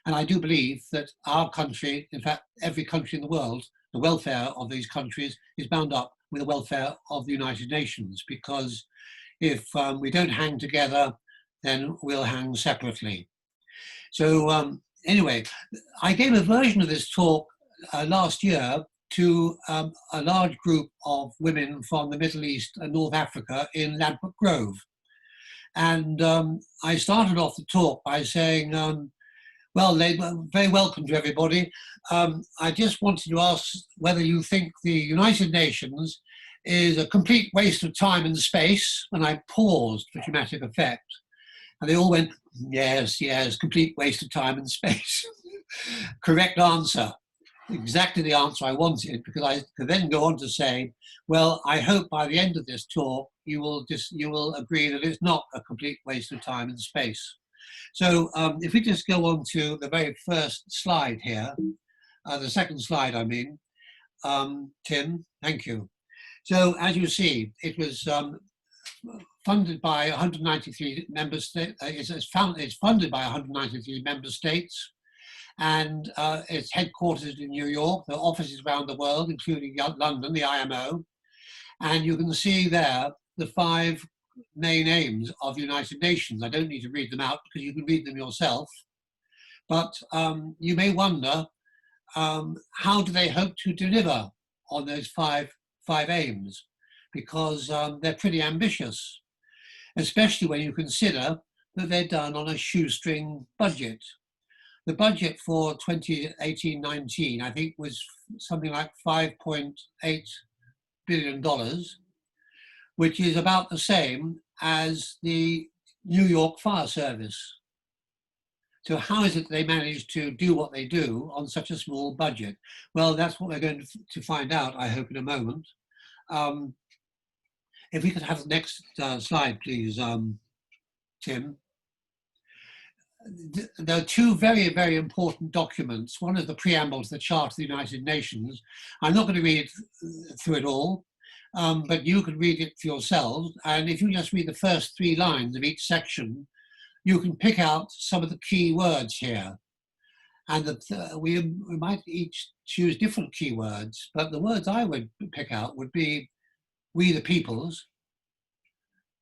And I do believe that our country, in fact, every country in the world, the welfare of these countries is bound up with the welfare of the United Nations, because if we don't hang together, then we'll hang separately. So anyway, I gave a version of this talk last year to a large group of women from the Middle East and North Africa in Ladbroke Grove. And I started off the talk by saying, well, very welcome to everybody. I just wanted to ask whether you think the United Nations is a complete waste of time and space. And I paused for dramatic effect. And they all went, yes, yes, complete waste of time and space. Correct answer. Exactly the answer I wanted, because I could then go on to say, well, I hope by the end of this talk, you will agree that it's not a complete waste of time and space. So if we just go on to the very first slide here, the second slide, I mean, Tim, thank you. So as you see, it was funded by 193 member states. It's funded by 193 member states, and it's headquartered in New York. There are offices around the world, including London, the IMO. And you can see there the 5 main aims of the United Nations. I don't need to read them out because you can read them yourself. But you may wonder, how do they hope to deliver on those five aims? Because they're pretty ambitious, especially when you consider that they're done on a shoestring budget. The budget for 2018-19, I think, was something like $5.8 billion, which is about the same as the New York Fire Service. So how is it they managed to do what they do on such a small budget? Well, that's what we're going to find out, I hope, in a moment. If we could have the next slide, please, Tim. There are 2 very, very important documents. One is the preamble to the Charter of the United Nations. I'm not going to read through it all, but you can read it for yourselves. And if you just read the first 3 lines of each section, you can pick out some of the key words here. And we might each choose different key words, but the words I would pick out would be we the peoples,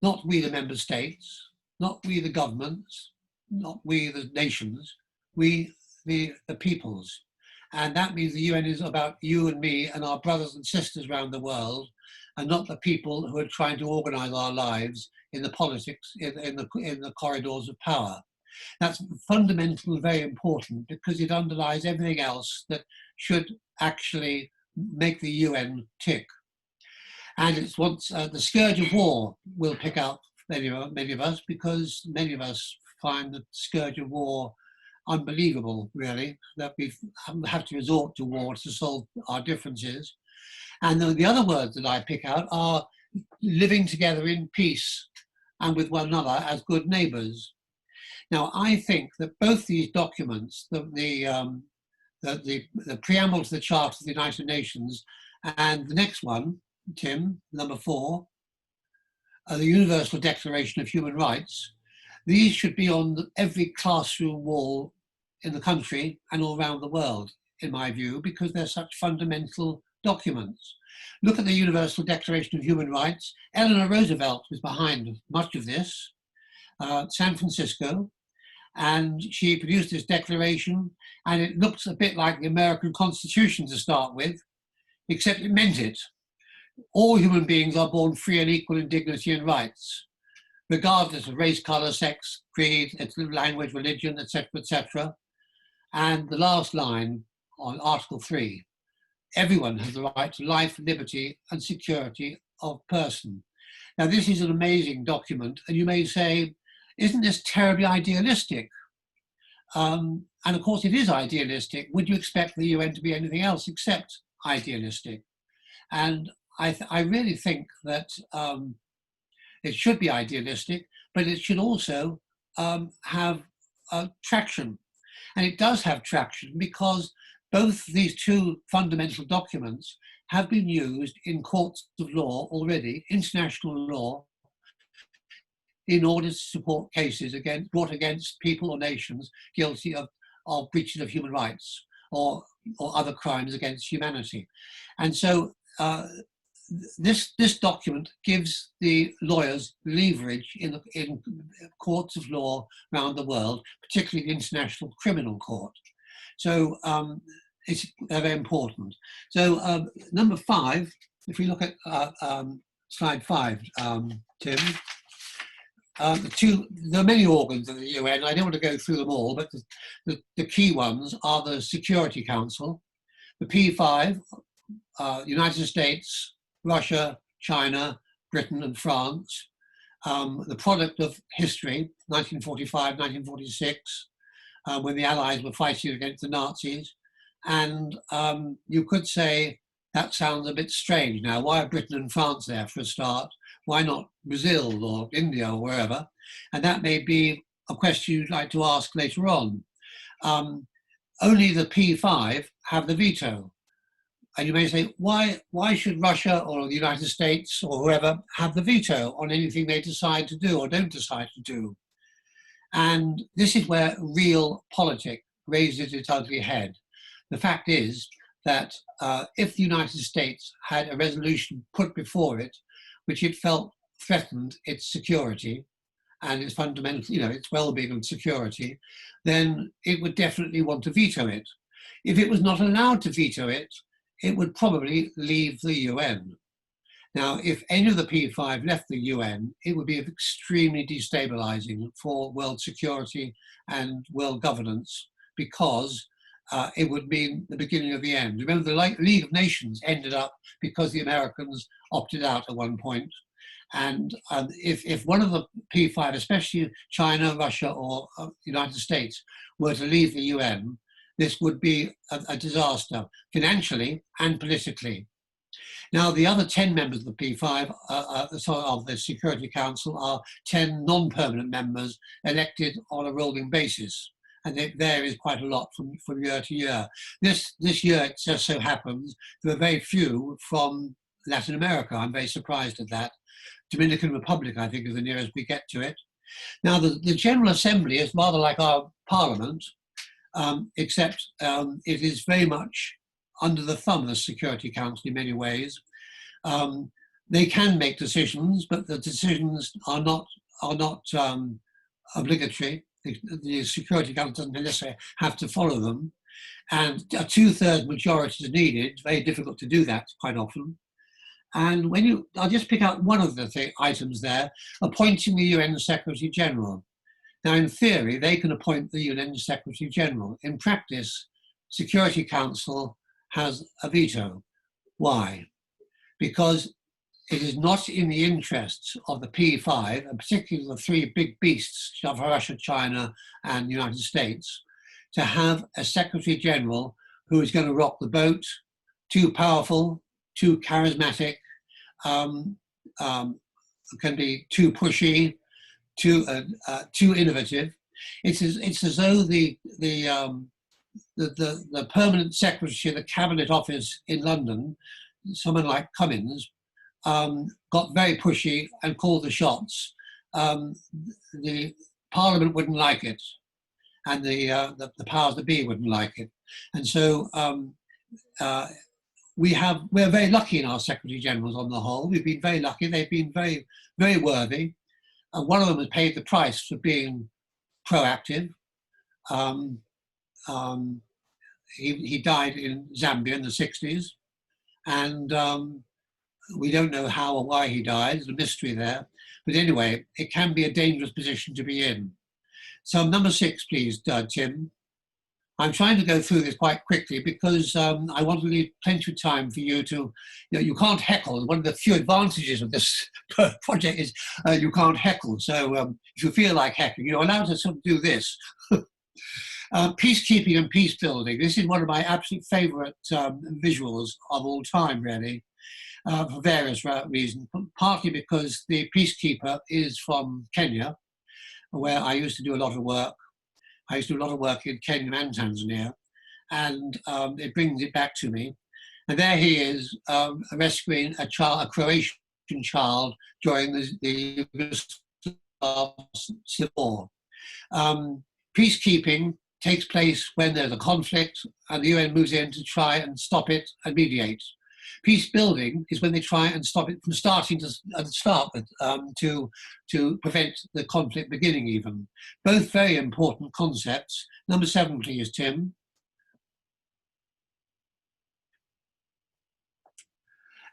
not we the member states, not we the governments, not we the nations, we the peoples. And that means the UN is about you and me and our brothers and sisters around the world, and not the people who are trying to organize our lives in the politics, in the corridors of power. That's fundamental and very important, because it underlies everything else that should actually make the UN tick. And it's once the scourge of war will pick out many of us, because many of us find the scourge of war unbelievable, really, that we have to resort to war to solve our differences. And the other words that I pick out are living together in peace and with one another as good neighbours. Now, I think that both these documents, the preamble to the Charter of the United Nations and the next one, Tim, number 4, the Universal Declaration of Human Rights, these should be on every classroom wall in the country and all around the world, in my view, because they're such fundamental documents. Look at the Universal Declaration of Human Rights. Eleanor Roosevelt was behind much of this, San Francisco, and she produced this declaration, and it looks a bit like the American Constitution to start with, except it meant it. All human beings are born free and equal in dignity and rights, regardless of race, color, sex, creed, language, religion, etc., etc. And the last line on Article 3, everyone has the right to life, liberty, and security of person. Now, this is an amazing document, and you may say, isn't this terribly idealistic? And of course, it is idealistic. Would you expect the UN to be anything else except idealistic? And I really think that it should be idealistic, but it should also have traction. And it does have traction because both these 2 fundamental documents have been used in courts of law already, international law, in order to support cases brought against people or nations guilty of of breaches of human rights or other crimes against humanity. And so this document gives the lawyers leverage in courts of law around the world, particularly the International Criminal Court. So it's very important. So number 5, if we look at slide 5, Tim, there are many organs of the UN. I don't want to go through them all, but the key ones are the Security Council, the P5, United States, Russia, China, Britain and France, the product of history, 1945, 1946, when the Allies were fighting against the Nazis. And you could say that sounds a bit strange now. Why are Britain and France there for a start? Why not Brazil or India or wherever? And that may be a question you'd like to ask later on. Only the P5 have the veto. And you may say, why should Russia or the United States or whoever have the veto on anything they decide to do or don't decide to do? And this is where real politics raises its ugly head. The fact is that if the United States had a resolution put before it, which it felt threatened its security and its fundamental, its well-being and security, then it would definitely want to veto it. If it was not allowed to veto it, it would probably leave the UN. Now, if any of the P5 left the UN, it would be extremely destabilizing for world security and world governance, because it would mean the beginning of the end. Remember, the League of Nations ended up because the Americans opted out at one point. And if one of the P5, especially China, Russia, or the United States, were to leave the UN, this would be a disaster, financially and politically. Now, the other 10 members of the P5, of the Security Council, are 10 non-permanent members elected on a rolling basis. And it varies quite a lot from year to year. This year, it just so happens, there are very few from Latin America. I'm very surprised at that. Dominican Republic, I think, is the nearest we get to it. Now, the General Assembly is rather like our Parliament, except it is very much under the thumb of the Security Council in many ways. They can make decisions, but the decisions are not obligatory. The Security Council doesn't necessarily have to follow them. And a 2/3 majority is needed. It's very difficult to do that quite often. And I'll just pick out one of the items there, appointing the UN Secretary General. Now, in theory, they can appoint the UN Secretary General. In practice, Security Council has a veto. Why? Because it is not in the interests of the P5, and particularly the 3 big beasts of Russia, China, and the United States, to have a Secretary General who is going to rock the boat, too powerful, too charismatic, can be too pushy, too innovative. It's as though the permanent secretary of the Cabinet Office in London, someone like Cummins, got very pushy and called the shots. The Parliament wouldn't like it, and the powers that be wouldn't like it. And so we're very lucky in our Secretary Generals on the whole. We've been very lucky. They've been very, very worthy. One of them has paid the price for being proactive. He died in Zambia in the 60s, and we don't know how or why he died. There's a mystery there. But anyway, it can be a dangerous position to be in. So number 6, please, Tim. I'm trying to go through this quite quickly because I want to leave plenty of time for you to, you can't heckle. One of the few advantages of this project is you can't heckle. So if you feel like heckling, you're allowed to sort of do this. Peacekeeping and peacebuilding. This is one of my absolute favorite visuals of all time, really, for various reasons. Partly because the peacekeeper is from Kenya, where I used to do a lot of work. I used to do a lot of work in Kenya and Tanzania, and it brings it back to me. And there he is rescuing a Croatian child during the Civil War. Peacekeeping takes place when there's a conflict and the UN moves in to try and stop it and mediate. Peace building is when they try and stop it from starting to prevent the conflict beginning even. Both very important concepts. Number 7, please, Tim.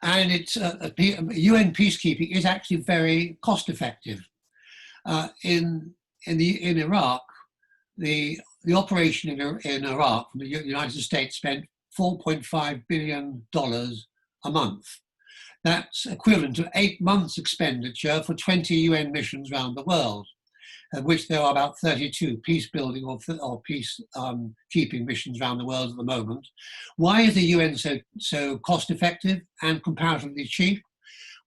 And it's UN peacekeeping is actually very cost effective. In Iraq, the operation in Iraq from the United States spent $4.5 billion a month. That's equivalent to 8 months expenditure for 20 UN missions around the world, of which there are about 32 peace building or peace keeping missions around the world at the moment. Why is the UN so cost effective and comparatively cheap?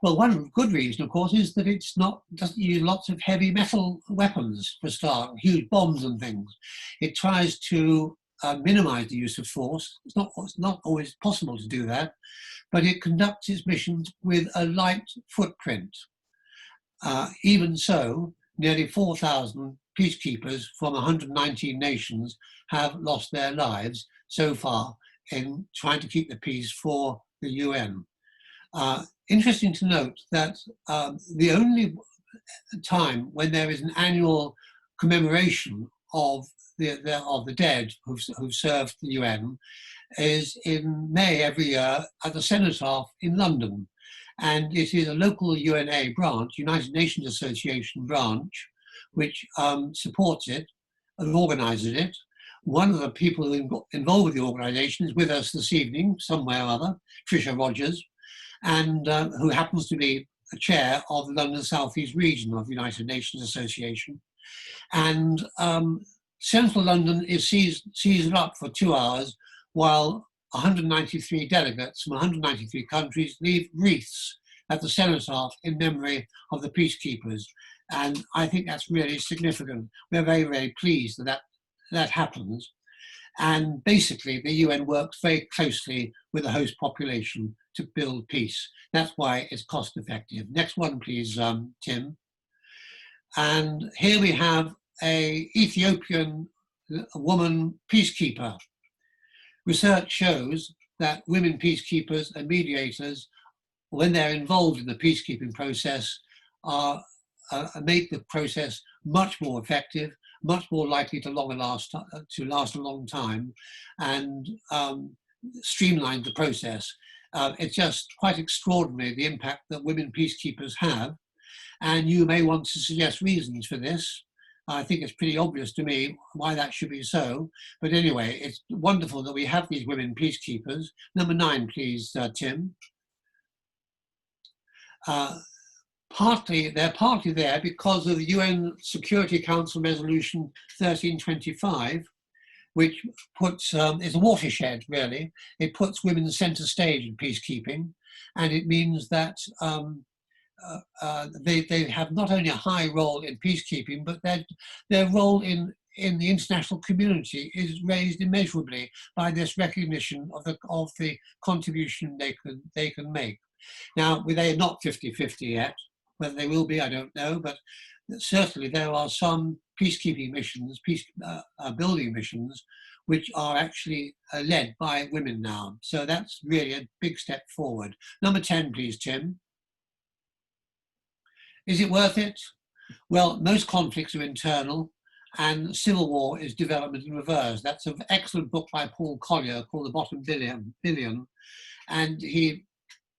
Well, one good reason, of course, is that doesn't use lots of heavy metal weapons for a start, huge bombs and things. It tries to minimize the use of force. It's not always possible to do that, but it conducts its missions with a light footprint. Even so, nearly 4,000 peacekeepers from 119 nations have lost their lives so far in trying to keep the peace for the UN. Interesting to note that the only time when there is an annual commemoration of the dead who've served the UN is in May every year at the Cenotaph in London. And it is a local UNA branch, United Nations Association branch, which supports it and organises it. One of the people who involved with the organisation is with us this evening, somewhere or other, Tricia Rogers, and who happens to be a chair of the London South East region of the United Nations Association. And central London is seized up for 2 hours while 193 delegates from 193 countries leave wreaths at the Cenotaph in memory of the peacekeepers. And I think that's really significant. We're very, very pleased that happens. And basically, the UN works very closely with the host population to build peace. That's why it's cost effective. Next one, please, Tim. And here we have an Ethiopian woman peacekeeper. Research shows that women peacekeepers and mediators, when they're involved in the peacekeeping process, make the process much more effective, much more likely to last a long time, and streamline the process. It's just quite extraordinary the impact that women peacekeepers have, and you may want to suggest reasons for this. I think it's pretty obvious to me why that should be so, but anyway, it's wonderful that we have these women peacekeepers. Number 9, please, Tim. They're partly there because of the UN Security Council Resolution 1325, which puts, it's a watershed really, it puts women centre stage in peacekeeping, and it means that they have not only a high role in peacekeeping, but their role in the international community is raised immeasurably by this recognition of the contribution they can make. Now, they're not 50-50 yet. Whether they will be, I don't know, but certainly there are some peacekeeping missions, building missions, which are actually led by women now. So that's really a big step forward. Number 10, please, Tim. Is it worth it? Well, most conflicts are internal, and civil war is development in reverse. That's an excellent book by Paul Collier called The Bottom Billion, and he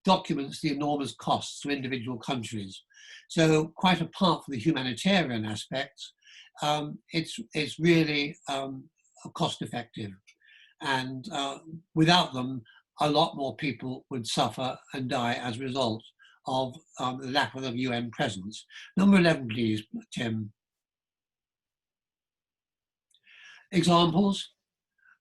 documents the enormous costs to individual countries. So quite apart from the humanitarian aspects, it's really cost effective. And without them, a lot more people would suffer and die as a result of the lack of the UN presence. Number 11, please, Tim. Examples.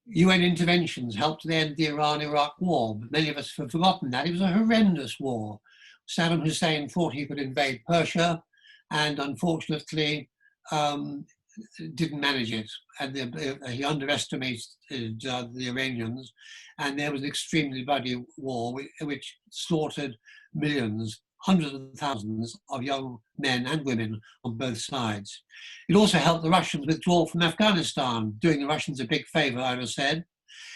UN interventions helped to end the Iran-Iraq war. Many of us have forgotten that. It was a horrendous war. Saddam Hussein thought he could invade Persia and unfortunately didn't manage it. And he underestimated the Iranians, and there was an extremely bloody war which slaughtered millions, hundreds of thousands of young men and women on both sides. It also helped the Russians withdraw from Afghanistan, doing the Russians a big favor, I would have said,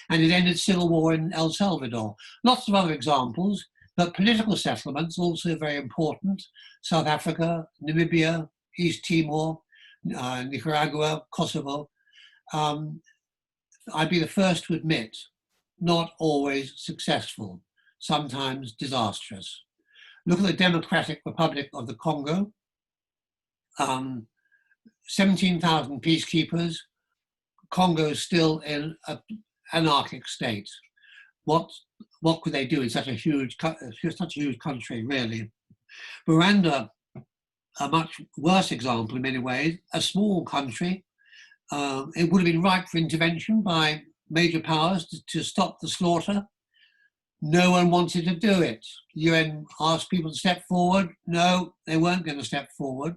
and it ended civil war in El Salvador. Lots of other examples, but political settlements also very important. South Africa, Namibia, East Timor, Nicaragua, Kosovo. I'd be the first to admit, not always successful, sometimes disastrous. Look at the Democratic Republic of the Congo, 17,000 peacekeepers. Congo is still in an anarchic state. What could they do in such a huge country, really? Rwanda, a much worse example in many ways, a small country. It would have been ripe for intervention by major powers to stop the slaughter. No one wanted to do it. The UN asked people to step forward. No, they weren't going to step forward.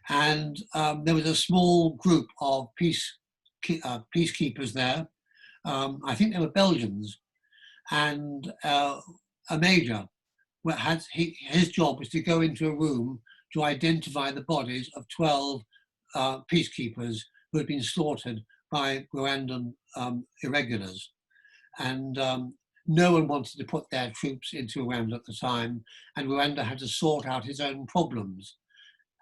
And there was a small group of peacekeepers there. I think they were Belgians. And a major, his job was to go into a room to identify the bodies of 12 peacekeepers who had been slaughtered by Rwandan irregulars. And no one wanted to put their troops into Rwanda at the time, and Rwanda had to sort out its own problems.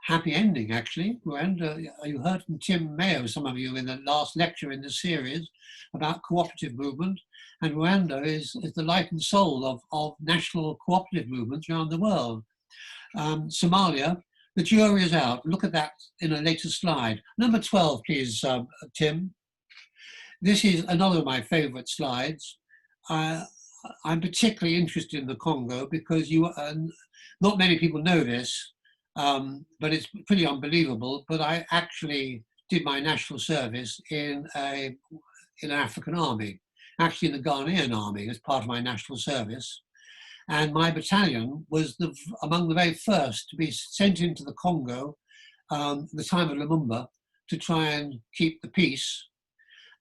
Happy ending, actually. Rwanda, you heard from Tim Mayo, some of you, in the last lecture in this series about cooperative movement, and Rwanda is the life and soul of national cooperative movements around the world. Somalia, the jury is out. Look at that in a later slide. Number 12, please, Tim. This is another of my favorite slides. I'm particularly interested in the Congo because not many people know this, but it's pretty unbelievable. But I actually did my national service in an African army, actually in the Ghanaian army as part of my national service. And my battalion was among the very first to be sent into the Congo at the time of Lumumba to try and keep the peace.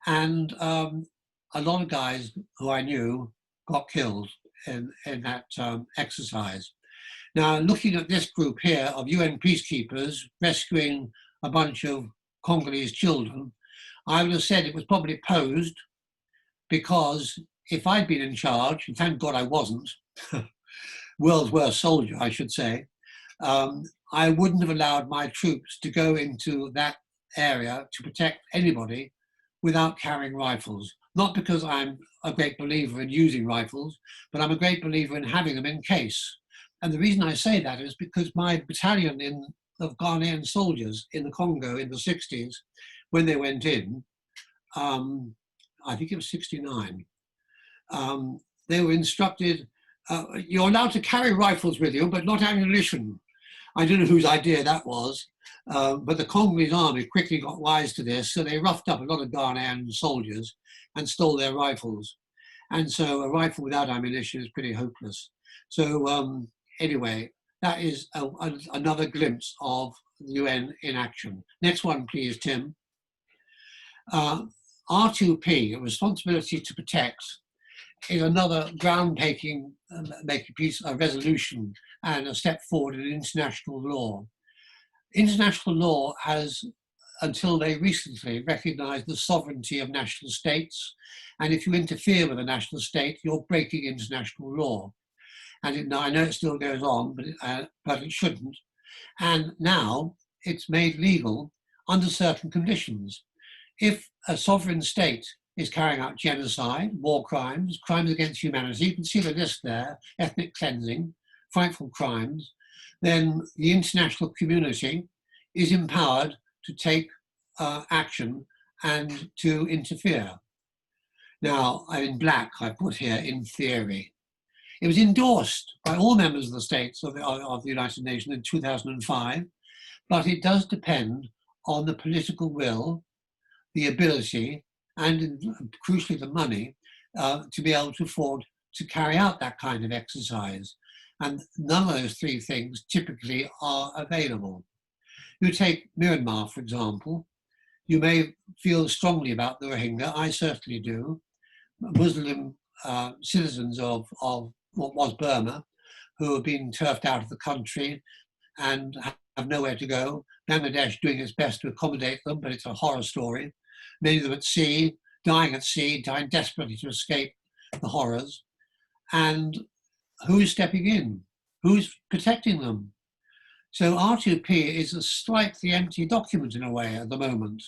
And a lot of guys who I knew got killed in that exercise. Now, looking at this group here of UN peacekeepers rescuing a bunch of Congolese children, I would have said it was probably posed because if I'd been in charge, and thank God I wasn't, world's worst soldier, I should say, I wouldn't have allowed my troops to go into that area to protect anybody without carrying rifles. Not because I'm a great believer in using rifles, but I'm a great believer in having them in case. And the reason I say that is because my battalion of Ghanaian soldiers in the Congo in the 60s, when they went in, I think it was 69, they were instructed, you're allowed to carry rifles with you, but not ammunition. I don't know whose idea that was, but the Congolese army quickly got wise to this, so they roughed up a lot of Ghanaian soldiers and stole their rifles. And so a rifle without ammunition is pretty hopeless. So anyway, that is another glimpse of the UN in action. Next one, please, Tim. R2P, responsibility to protect, is another groundbreaking piece of resolution and a step forward in international law. International law has, until they recently, recognized the sovereignty of national states. And if you interfere with a national state, you're breaking international law. And I know it still goes on, but it shouldn't. And now it's made legal under certain conditions. If a sovereign state is carrying out genocide, war crimes, crimes against humanity, you can see the list there, ethnic cleansing, frightful crimes, then the international community is empowered to take action and to interfere. Now, in black, I put here, in theory. It was endorsed by all members of the states of the United Nations in 2005, but it does depend on the political will, the ability, and crucially the money to be able to afford to carry out that kind of exercise. And none of those three things typically are available. You take Myanmar, for example. You may feel strongly about the Rohingya, I certainly do, Muslim citizens of what was Burma, who have been turfed out of the country and have nowhere to go. Bangladesh doing its best to accommodate them, but it's a horror story. Many of them at sea, dying desperately to escape the horrors. And who's stepping in? Who's protecting them? So R2P is a slightly empty document in a way at the moment,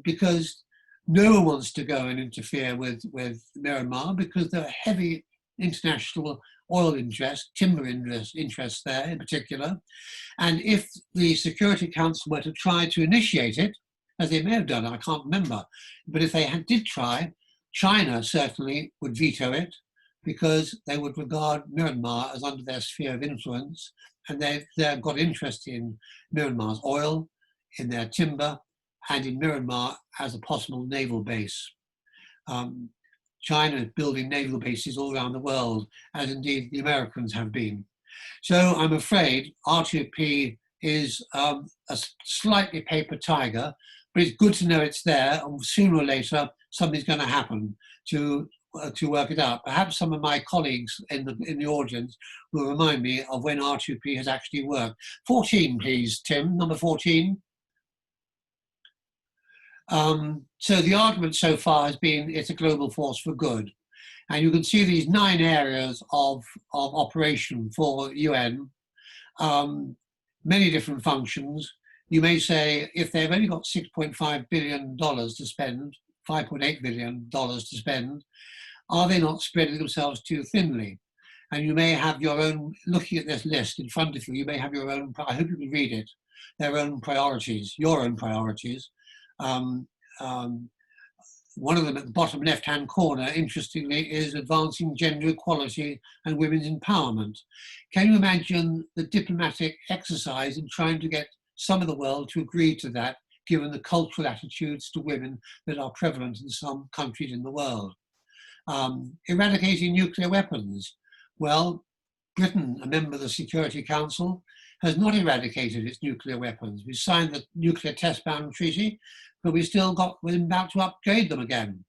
because no one wants to go and interfere with Myanmar because there are heavy international oil interests, timber interests there in particular. And if the Security Council were to try to initiate it, as they may have done, I can't remember, but if they did try, China certainly would veto it because they would regard Myanmar as under their sphere of influence, and they've got interest in Myanmar's oil, in their timber, and in Myanmar as a possible naval base. China is building naval bases all around the world, as indeed the Americans have been. So I'm afraid R2P is a slightly paper tiger, but it's good to know it's there, and sooner or later something's going to happen to work it out. Perhaps some of my colleagues in the audience will remind me of when R2P has actually worked. 14, please, Tim, number 14. So the argument so far has been it's a global force for good. And you can see these 9 areas of operation for UN, many different functions. You may say if they've only got $6.5 billion to spend, $5.8 billion to spend, are they not spreading themselves too thinly? And you may have your own, looking at this list in front of you, you may have your own, I hope you can read it, their own priorities, your own priorities. One of them at the bottom left-hand corner, interestingly, is advancing gender equality and women's empowerment. Can you imagine the diplomatic exercise in trying to get some of the world to agree to that, given the cultural attitudes to women that are prevalent in some countries in the world? Eradicating nuclear weapons. Well, Britain, a member of the Security Council, has not eradicated its nuclear weapons. We signed the Nuclear Test Ban Treaty, but we're about to upgrade them again.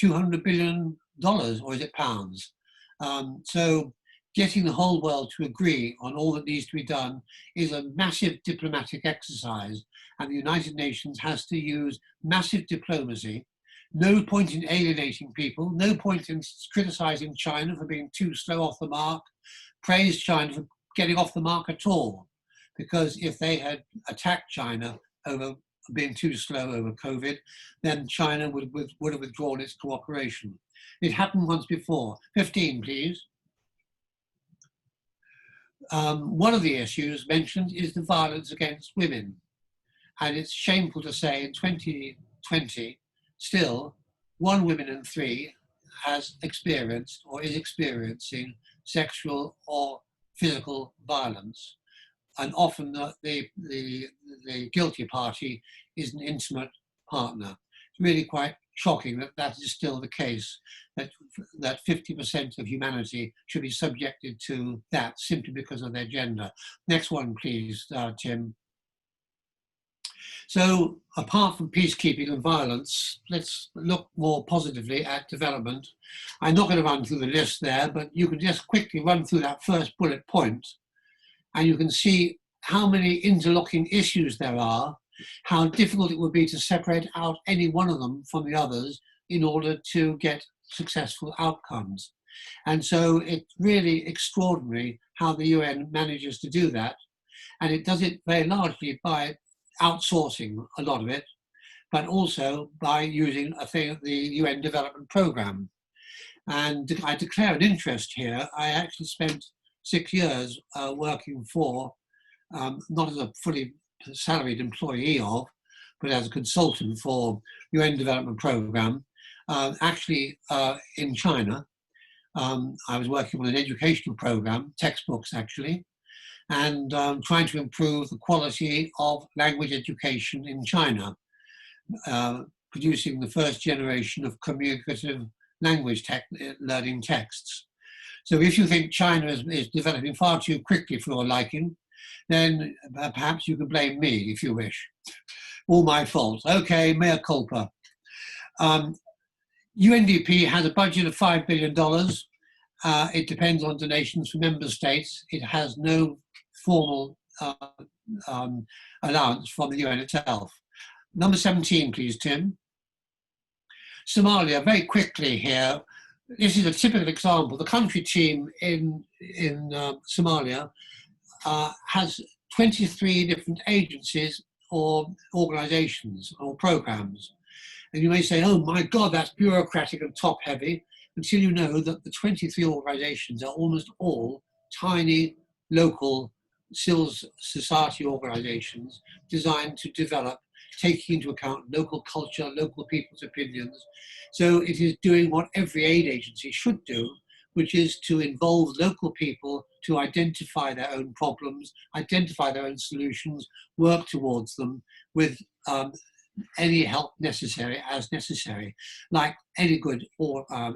$200 billion, or is it pounds? So getting the whole world to agree on all that needs to be done is a massive diplomatic exercise, and the United Nations has to use massive diplomacy. No point in alienating people, no point in criticizing China for being too slow off the mark, praise China for getting off the mark at all. Because if they had attacked China over being too slow over COVID, then China would have withdrawn its cooperation. It happened once before. 15, please. One of the issues mentioned is the violence against women. And it's shameful to say in 2020, still, 1 woman in 3 has experienced or is experiencing sexual or physical violence. And often the guilty party is an intimate partner. It's really quite shocking that that is still the case, that 50% of humanity should be subjected to that simply because of their gender. Next one, please, Tim. So apart from peacekeeping and violence, let's look more positively at development. I'm not going to run through the list there, but you can just quickly run through that first bullet point, and you can see how many interlocking issues there are, how difficult it would be to separate out any one of them from the others in order to get successful outcomes. And so it's really extraordinary how the UN manages to do that. And it does it very largely by outsourcing a lot of it, but also by using the UN Development Programme. And I declare an interest here. I actually spent 6 years working for, not as a fully salaried employee of, but as a consultant for UN Development Programme, actually in China. I was working on an educational program, textbooks actually, and trying to improve the quality of language education in China, producing the first generation of communicative language learning texts. So if you think China is developing far too quickly for your liking, then perhaps you can blame me if you wish. All my fault. Okay, mea culpa. UNDP has a budget of $5 billion, It depends on donations from member states. It has no formal allowance from the UN itself. Number 17, please, Tim. Somalia, very quickly here. This is a typical example. The country team in Somalia has 23 different agencies or organizations or programs. And you may say, oh my God, that's bureaucratic and top heavy, until you know that the 23 organizations are almost all tiny local civil society organizations designed to develop, taking into account local culture, local people's opinions. So it is doing what every aid agency should do, which is to involve local people to identify their own problems, identify their own solutions, work towards them with any help necessary as necessary. Like any good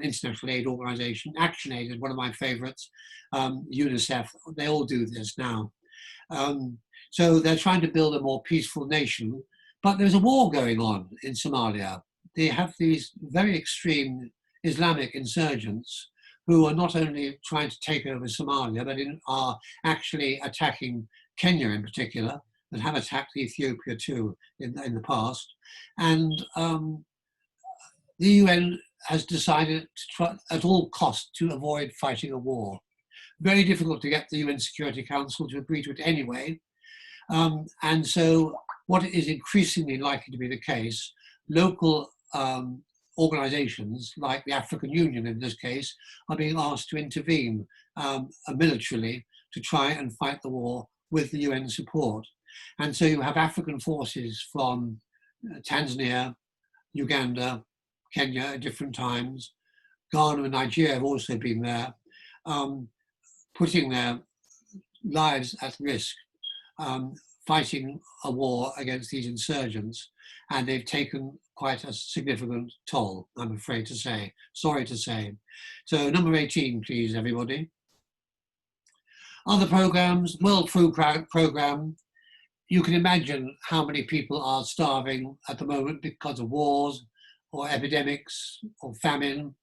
international aid organization, ActionAid is one of my favorites, UNICEF, they all do this now. So they're trying to build a more peaceful nation, but there's a war going on in Somalia. They have these very extreme Islamic insurgents who are not only trying to take over Somalia, but are actually attacking Kenya in particular, and have attacked Ethiopia too in the past. And the UN has decided to try at all costs to avoid fighting a war. Very difficult to get the UN Security Council to agree to it anyway. And so what is increasingly likely to be the case, local organizations like the African Union in this case are being asked to intervene militarily to try and fight the war with the UN support. And so you have African forces from Tanzania, Uganda, Kenya at different times. Ghana and Nigeria have also been there, putting their lives at risk, fighting a war against these insurgents. And they've taken quite a significant toll, I'm afraid to say, sorry to say. So number 18, please, everybody. Other programs, World Food Programme. You can imagine how many people are starving at the moment because of wars or epidemics or famine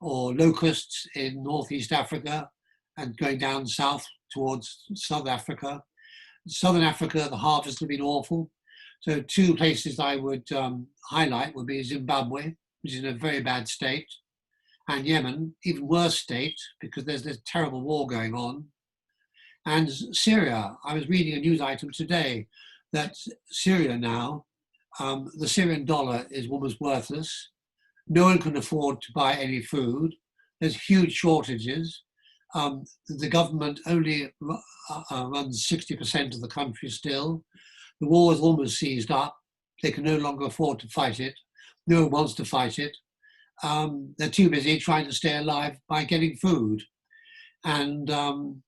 or locusts in Northeast Africa and going down south towards South Africa. Southern Africa, the harvest has been awful. So two places I would highlight would be Zimbabwe, which is in a very bad state, and Yemen, even worse state because there's this terrible war going on. And Syria, I was reading a news item today that Syria now, the Syrian dollar is almost worthless. No one can afford to buy any food. There's huge shortages. The government only runs 60% of the country still. The war is almost seized up. They can no longer afford to fight it. No one wants to fight it. They're too busy trying to stay alive by getting food. And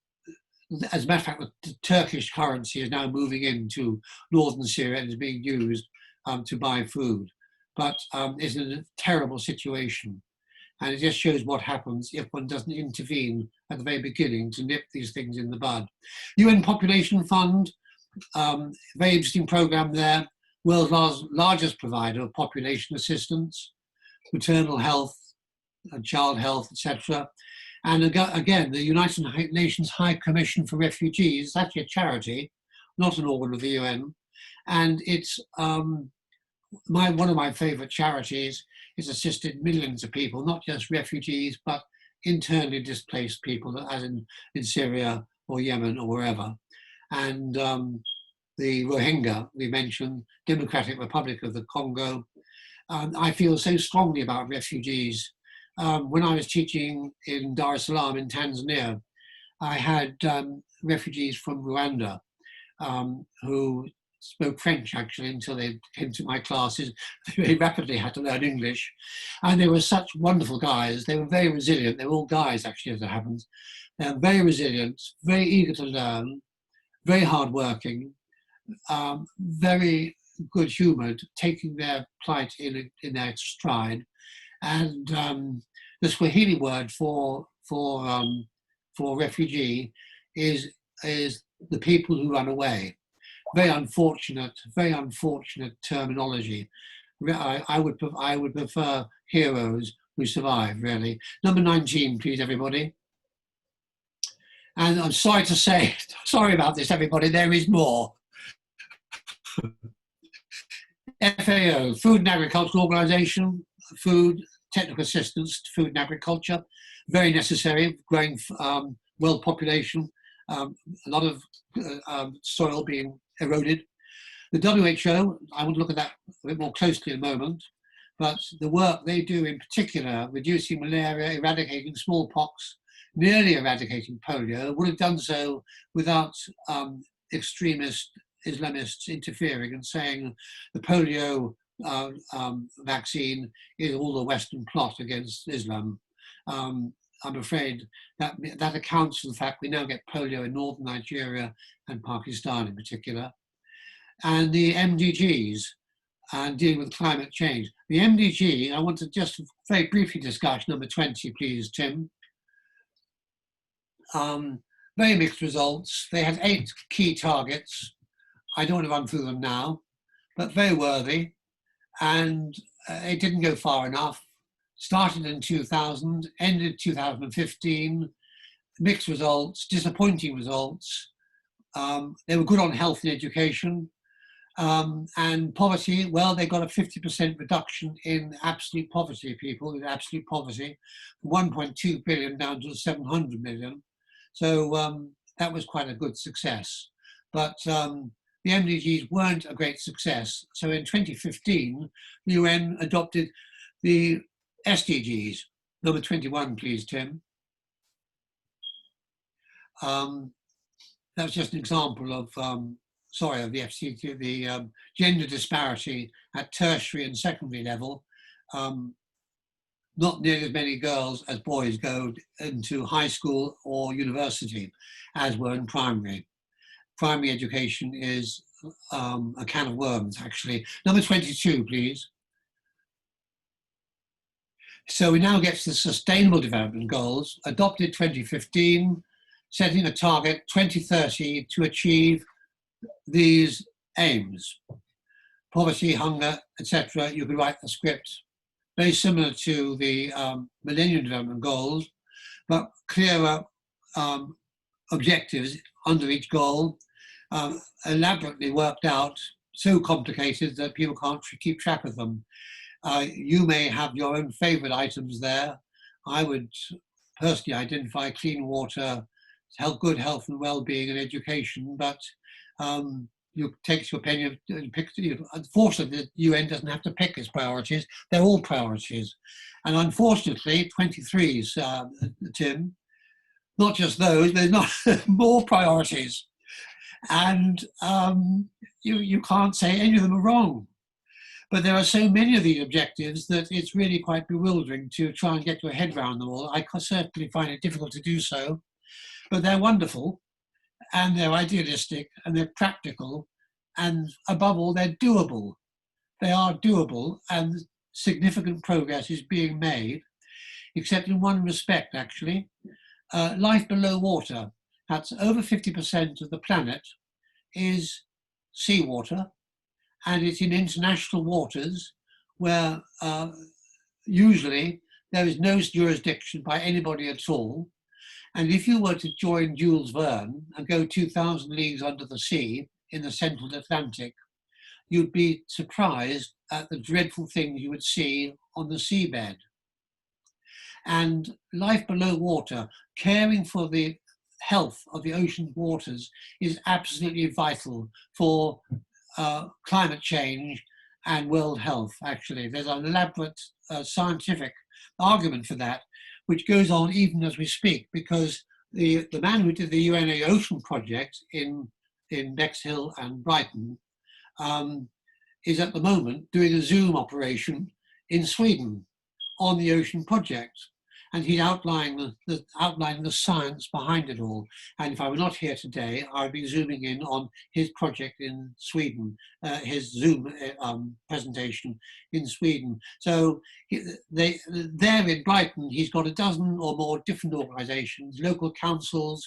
as a matter of fact, the Turkish currency is now moving into northern Syria and is being used to buy food. But it's in a terrible situation. And it just shows what happens if one doesn't intervene at the very beginning to nip these things in the bud. UN Population Fund, very interesting program there. World's largest provider of population assistance, maternal health, child health, etc. And again, the United Nations High Commission for Refugees is actually a charity, not an organ of the UN. And it's one of my favorite charities. It's assisted millions of people, not just refugees, but internally displaced people, as in Syria or Yemen or wherever. And the Rohingya, we mentioned, Democratic Republic of the Congo. I feel so strongly about refugees. When I was teaching in Dar es Salaam in Tanzania, I had refugees from Rwanda who spoke French actually until they came to my classes. They rapidly had to learn English. And they were such wonderful guys. They were very resilient. They were all guys actually, as it happens. They're very resilient, very eager to learn, very hardworking, very good humoured, taking their plight in their stride. And the Swahili word for refugee is the people who run away. Very unfortunate terminology. I would prefer heroes who survive, really. Number 19, please, everybody. And I'm sorry to say, sorry about this, everybody, there is more. FAO, Food and Agricultural Organization, food, technical assistance to food and agriculture, very necessary, growing world population, a lot of soil being eroded. The WHO, I want to look at that a bit more closely in a moment, but the work they do in particular, reducing malaria, eradicating smallpox, nearly eradicating polio, would have done so without extremist Islamists interfering and saying the polio vaccine is all the Western plot against Islam. I'm afraid that accounts for the fact we now get polio in northern Nigeria and Pakistan in particular. And the MDGs, and dealing with climate change. The MDG, I want to just very briefly discuss number 20, please, Tim. Very mixed results. They had 8 key targets. I don't want to run through them now, but very worthy. And it didn't go far enough. Started in 2000, ended 2015. Mixed results, disappointing results. They were good on health and education. And poverty, well, they got a 50% reduction in absolute poverty, people in absolute poverty, 1.2 billion down to 700 million. So that was quite a good success. But the MDGs weren't a great success. So in 2015, the UN adopted the SDGs. Number 21, please, Tim. That's just an example of of the FCT, the gender disparity at tertiary and secondary level. Not nearly as many girls as boys go into high school or university as were in primary. Primary education is a can of worms, actually. Number 22, please. So we now get to the Sustainable Development Goals, adopted 2015, setting a target 2030 to achieve these aims. Poverty, hunger, etc. You could write the script very similar to the Millennium Development Goals, but clearer objectives under each goal, elaborately worked out, so complicated that people can't keep track of them. You may have your own favorite items there. I would personally identify clean water, good health and well-being and education, but you take your opinion and pick. Unfortunately, the UN doesn't have to pick its priorities. They're all priorities. And unfortunately, 23s, Tim, not just those, there's not more priorities. And you can't say any of them are wrong. But there are so many of these objectives that it's really quite bewildering to try and get your head around them all. I certainly find it difficult to do so, but they're wonderful and they're idealistic and they're practical and above all, they're doable. They are doable and significant progress is being made, except in one respect, actually. Life below water, that's over 50% of the planet is seawater, and it's in international waters where usually there is no jurisdiction by anybody at all. And if you were to join Jules Verne and go 2,000 leagues under the sea in the central Atlantic, you'd be surprised at the dreadful things you would see on the seabed. And life below water, caring for the health of the ocean waters is absolutely vital for climate change and world health, actually. There's an elaborate scientific argument for that, which goes on even as we speak, because the man who did the UNA Ocean Project in Bexhill and Brighton is at the moment doing a Zoom operation in Sweden on the Ocean Project. And he's outlining the science behind it all. And if I were not here today, I would be zooming in on his project in Sweden, his Zoom presentation in Sweden. So there in Brighton, he's got a dozen or more different organizations, local councils,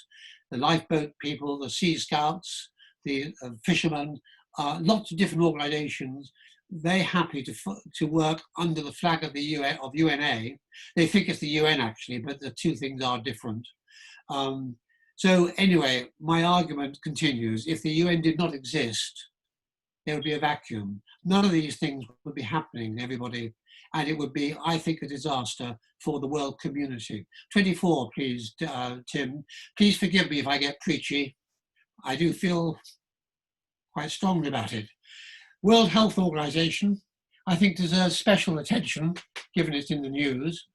the lifeboat people, the Sea Scouts, the fishermen, lots of different organizations, very happy to work under the flag of the UN, of UNA. They think it's the UN actually, but the two things are different. So anyway, my argument continues. If the UN did not exist, there would be a vacuum. None of these things would be happening, everybody. And it would be, I think, a disaster for the world community. 24, please, Tim. Please forgive me if I get preachy. I do feel quite strongly about it. World Health Organization, I think, deserves special attention, given it's in the news.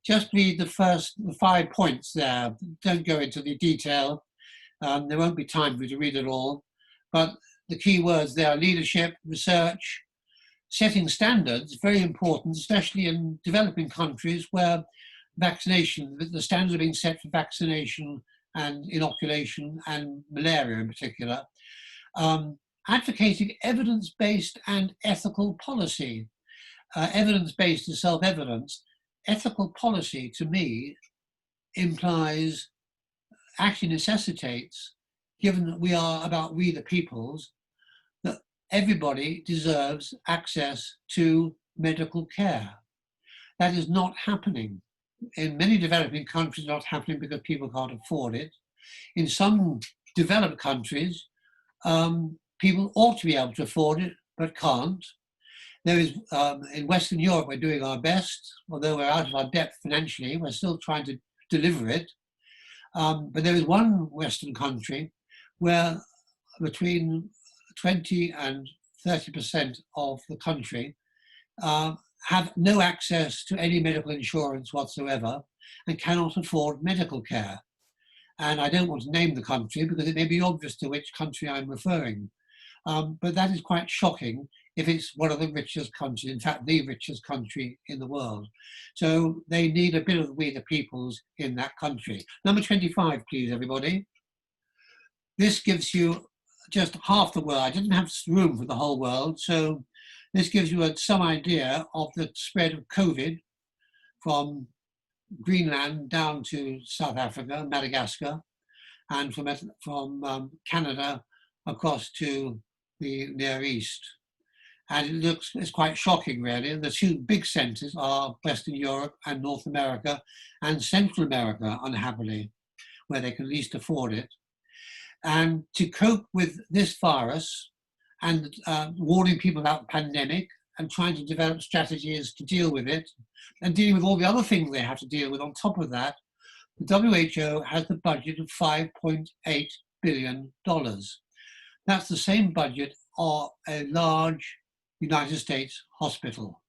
Just read the 5 points there. Don't go into the detail. There won't be time for you to read it all. But the key words there are leadership, research, setting standards, very important, especially in developing countries where vaccination, the standards are being set for vaccination and inoculation and malaria in particular. Advocating evidence-based and ethical policy. Evidence-based is self-evidence. Ethical policy, to me, implies, actually necessitates, given that we are about we the peoples, that everybody deserves access to medical care. That is not happening. In many developing countries, not happening because people can't afford it. In some developed countries, people ought to be able to afford it, but can't. There is, in Western Europe, we're doing our best, although we're out of our depth financially, we're still trying to deliver it. But there is one Western country where between 20 and 30% of the country have no access to any medical insurance whatsoever and cannot afford medical care. And I don't want to name the country because it may be obvious to which country I'm referring. But that is quite shocking if it's one of the richest countries, in fact, the richest country in the world. So they need a bit of we the peoples in that country. Number 25, please, everybody. This gives you just half the world. I didn't have room for the whole world. So this gives you some idea of the spread of COVID from Greenland down to South Africa, Madagascar, and from Canada across to the Near East. And it's quite shocking, really. The two big centres are Western Europe and North America, and Central America, unhappily, where they can least afford it. And to cope with this virus and warning people about the pandemic and trying to develop strategies to deal with it and dealing with all the other things they have to deal with on top of that, the WHO has the budget of $5.8 billion. That's the same budget of a large United States hospital.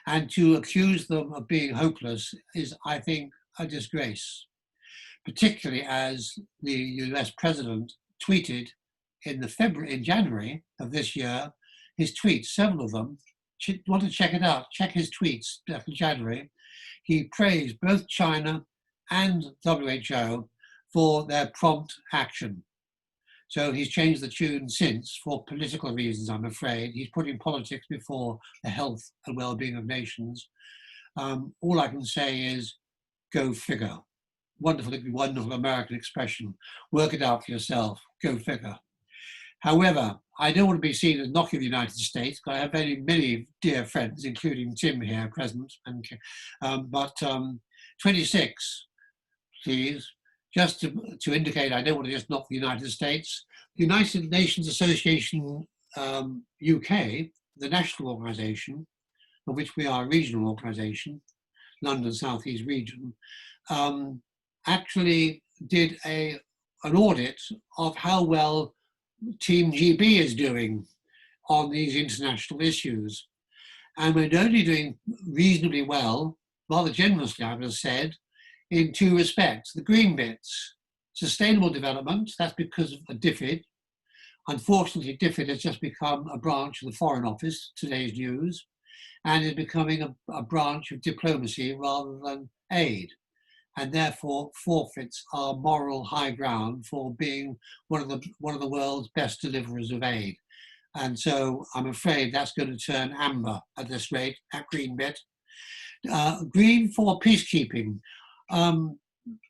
And to accuse them of being hopeless is, I think, a disgrace, particularly as the US president tweeted in January of this year, his tweets, several of them, want to check it out, check his tweets back in January. He praised both China and WHO for their prompt action. So he's changed the tune since for political reasons, I'm afraid. He's putting politics before the health and well-being of nations. All I can say is, go figure. Wonderful American expression. Work it out for yourself. Go figure. However, I don't want to be seen as knocking the United States, because I have many dear friends, including Tim here present. But 26, please. Just to indicate, I don't want to just knock the United States. The United Nations Association UK, the national organisation, of which we are a regional organisation, London South East region, actually did an audit of how well Team GB is doing on these international issues. And we're only doing reasonably well, rather generously, I would have said, in two respects. The green bits, sustainable development, that's because of DFID. Unfortunately, DFID has just become a branch of the Foreign Office, today's news, and is becoming a branch of diplomacy rather than aid, and therefore forfeits our moral high ground for being one of the world's best deliverers of aid. And so I'm afraid that's going to turn amber at this rate, that green bit. Green for peacekeeping.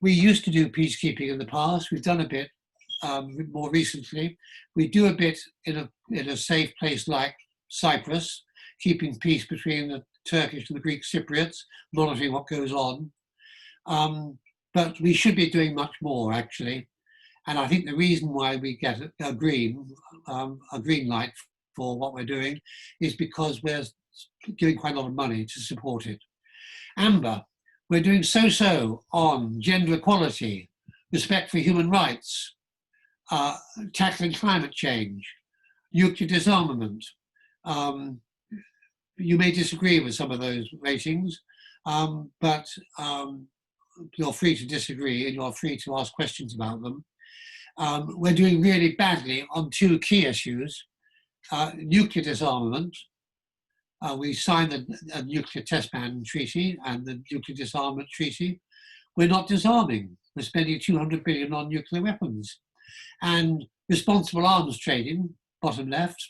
We used to do peacekeeping in the past. We've done a bit more recently. We do a bit in a safe place like Cyprus, keeping peace between the Turkish and the Greek Cypriots, monitoring what goes on. But we should be doing much more, actually. And I think the reason why we get a green light for what we're doing is because we're giving quite a lot of money to support it. Amber, we're doing so-so on gender equality, respect for human rights, tackling climate change, nuclear disarmament. You may disagree with some of those ratings, but you're free to disagree and you're free to ask questions about them. We're doing really badly on two key issues, nuclear disarmament. We signed a nuclear test ban treaty and the nuclear disarmament treaty. We're not disarming. We're spending 200 billion on nuclear weapons. And responsible arms trading, bottom left,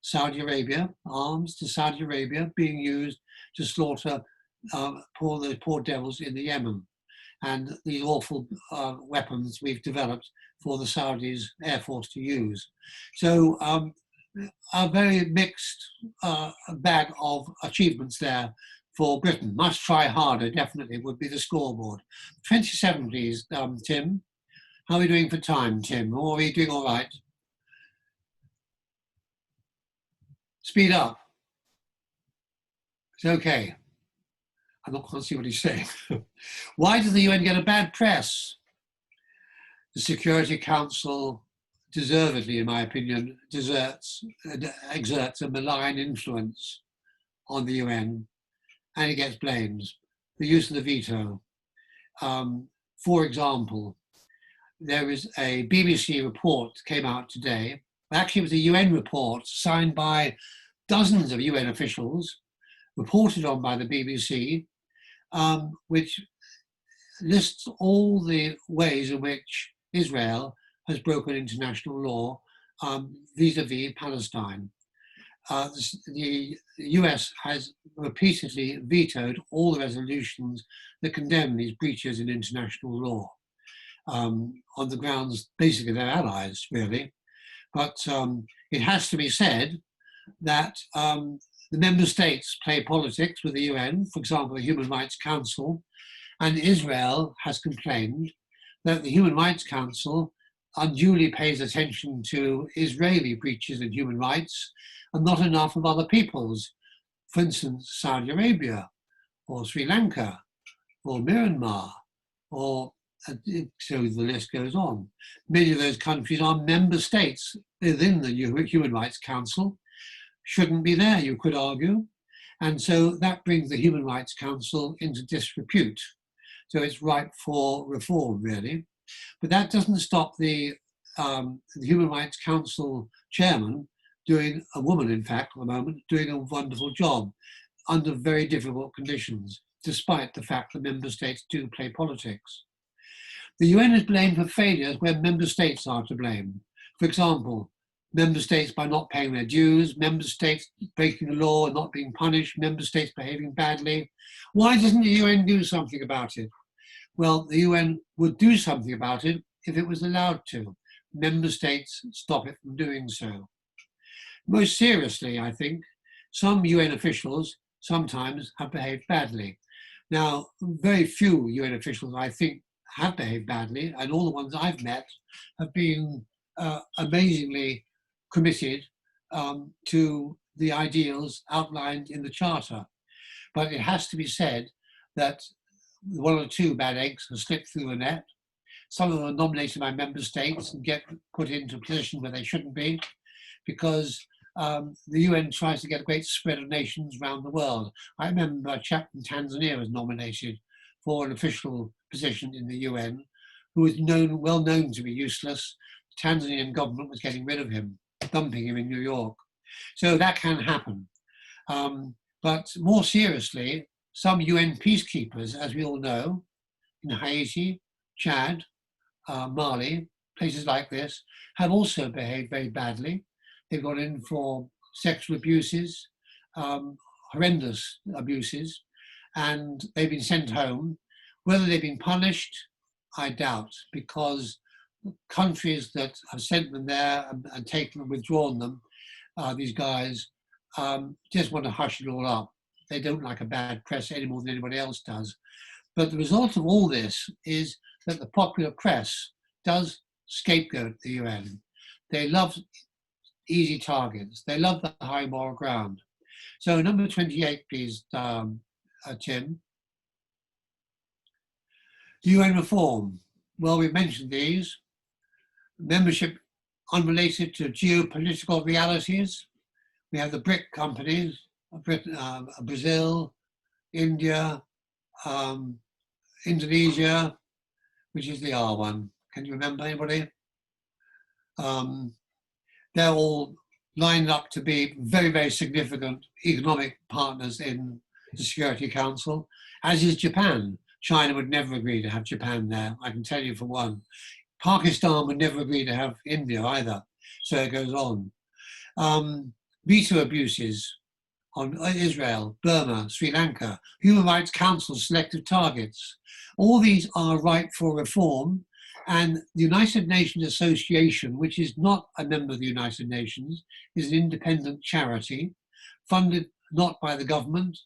Saudi Arabia, arms to Saudi Arabia being used to slaughter the poor devils in the Yemen. And these awful weapons we've developed for the Saudis' Air Force to use. So a very mixed bag of achievements there for Britain. Must try harder, definitely, would be the scoreboard. 27, please, Tim. How are we doing for time, Tim? Or are we doing all right? Speed up. It's okay. I'm not going to see what he's saying. Why does the UN get a bad press? The Security Council, deservedly, in my opinion, exerts a malign influence on the UN, and it gets blamed. The use of the veto. For example, there is a BBC report came out today. Actually, it was a UN report signed by dozens of UN officials, reported on by the BBC, which lists all the ways in which Israel has broken international law vis-a-vis Palestine. The US has repeatedly vetoed all the resolutions that condemn these breaches in international law on the grounds, basically they're allies, really. But it has to be said that the member states play politics with the UN, for example, the Human Rights Council, and Israel has complained that the Human Rights Council unduly pays attention to Israeli breaches of human rights and not enough of other people's, for instance, Saudi Arabia or Sri Lanka or Myanmar, or so the list goes on. Many of those countries are member states within the Human Rights Council, shouldn't be there, you could argue. And so that brings the Human Rights Council into disrepute. So it's ripe for reform, really. But that doesn't stop the Human Rights Council chairman doing, a woman in fact at the moment, doing a wonderful job under very difficult conditions, despite the fact that member states do play politics. The UN is blamed for failures where member states are to blame. For example, member states by not paying their dues, member states breaking the law and not being punished, member states behaving badly. Why doesn't the UN do something about it? Well, the UN would do something about it if it was allowed to. Member states stop it from doing so. Most seriously, I think, some UN officials sometimes have behaved badly. Now, very few UN officials, I think, have behaved badly, and all the ones I've met have been amazingly committed to the ideals outlined in the Charter. But it has to be said that one or two bad eggs have slipped through the net. Some of them are nominated by member states and get put into a position where they shouldn't be, because the UN tries to get a great spread of nations around the world. I remember a chap from Tanzania was nominated for an official position in the UN, who was well known to be useless. The Tanzanian government was getting rid of him, dumping him in New York. So that can happen. But more seriously, some UN peacekeepers, as we all know, in Haiti, Chad, Mali, places like this, have also behaved very badly. They've gone in for sexual abuses, horrendous abuses, and they've been sent home. Whether they've been punished, I doubt, because countries that have sent them there and taken and withdrawn them, these guys, just want to hush it all up. They don't like a bad press any more than anybody else does. But the result of all this is that the popular press does scapegoat the UN. They love easy targets. They love the high moral ground. So number 28, please, Tim. UN reform. Well, we've mentioned these. Membership unrelated to geopolitical realities. We have the BRIC companies, Brazil, India, Indonesia, which is the R one. Can you remember anybody? They're all lined up to be very, very significant economic partners in the Security Council, as is Japan. China would never agree to have Japan there, I can tell you for one. Pakistan would never agree to have India either. So it goes on. Veto abuses on Israel, Burma, Sri Lanka, Human Rights Council selective targets. All these are ripe for reform, and the United Nations Association, which is not a member of the United Nations, is an independent charity funded not by the government,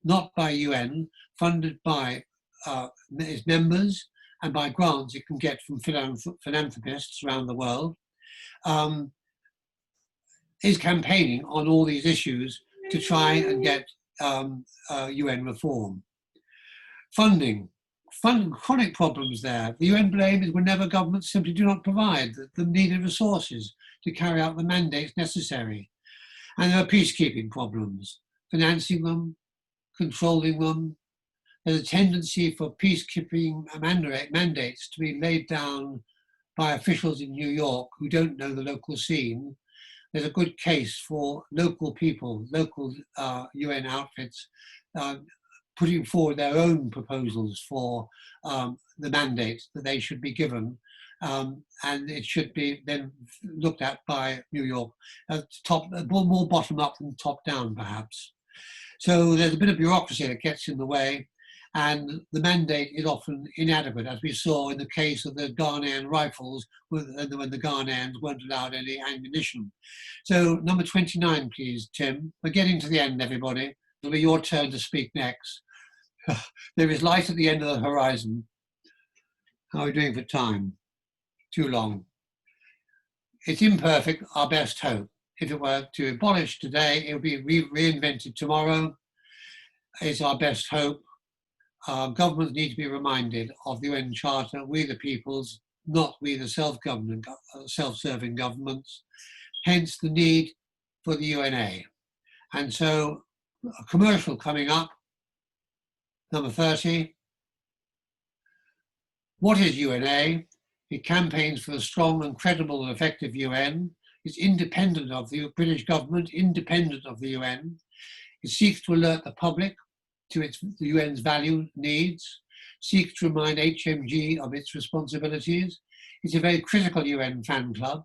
not by UN, funded by its members and by grants it can get from philanthropists around the world, is campaigning on all these issues to try and get UN reform. Funding. Chronic problems there. The UN blame is whenever governments simply do not provide the needed resources to carry out the mandates necessary. And there are peacekeeping problems, financing them, controlling them. There's a tendency for peacekeeping mandates to be laid down by officials in New York who don't know the local scene. There's a good case for local people, local UN outfits, putting forward their own proposals for the mandate that they should be given. And it should be then looked at by New York, more bottom up than top down, perhaps. So there's a bit of bureaucracy that gets in the way, and the mandate is often inadequate, as we saw in the case of the Ghanaian rifles, when the Ghanaians weren't allowed any ammunition. So number 29, please, Tim. We're getting to the end, everybody. It'll be your turn to speak next. There is light at the end of the horizon. How are we doing for time? Too long. It's imperfect, our best hope. If it were to abolish today, it would be reinvented tomorrow. It's our best hope. Governments need to be reminded of the UN Charter, we the peoples, not we the self-serving governments, hence the need for the UNA. And so a commercial coming up, number 30. What is UNA? It campaigns for a strong and credible and effective UN. It's independent of the British government, independent of the UN. It seeks to alert the public to the UN's value needs, seeks to remind HMG of its responsibilities. It's a very critical UN fan club.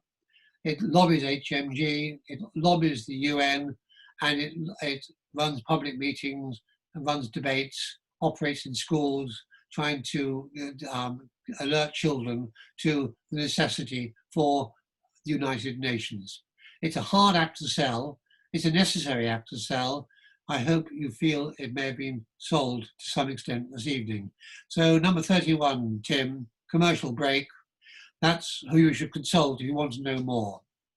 It lobbies HMG, it lobbies the UN, and it runs public meetings and runs debates, operates in schools, trying to alert children to the necessity for the United Nations. It's a hard act to sell. It's a necessary act to sell. I hope you feel it may have been sold to some extent this evening. So number 31, Tim, commercial break. That's who you should consult if you want to know more.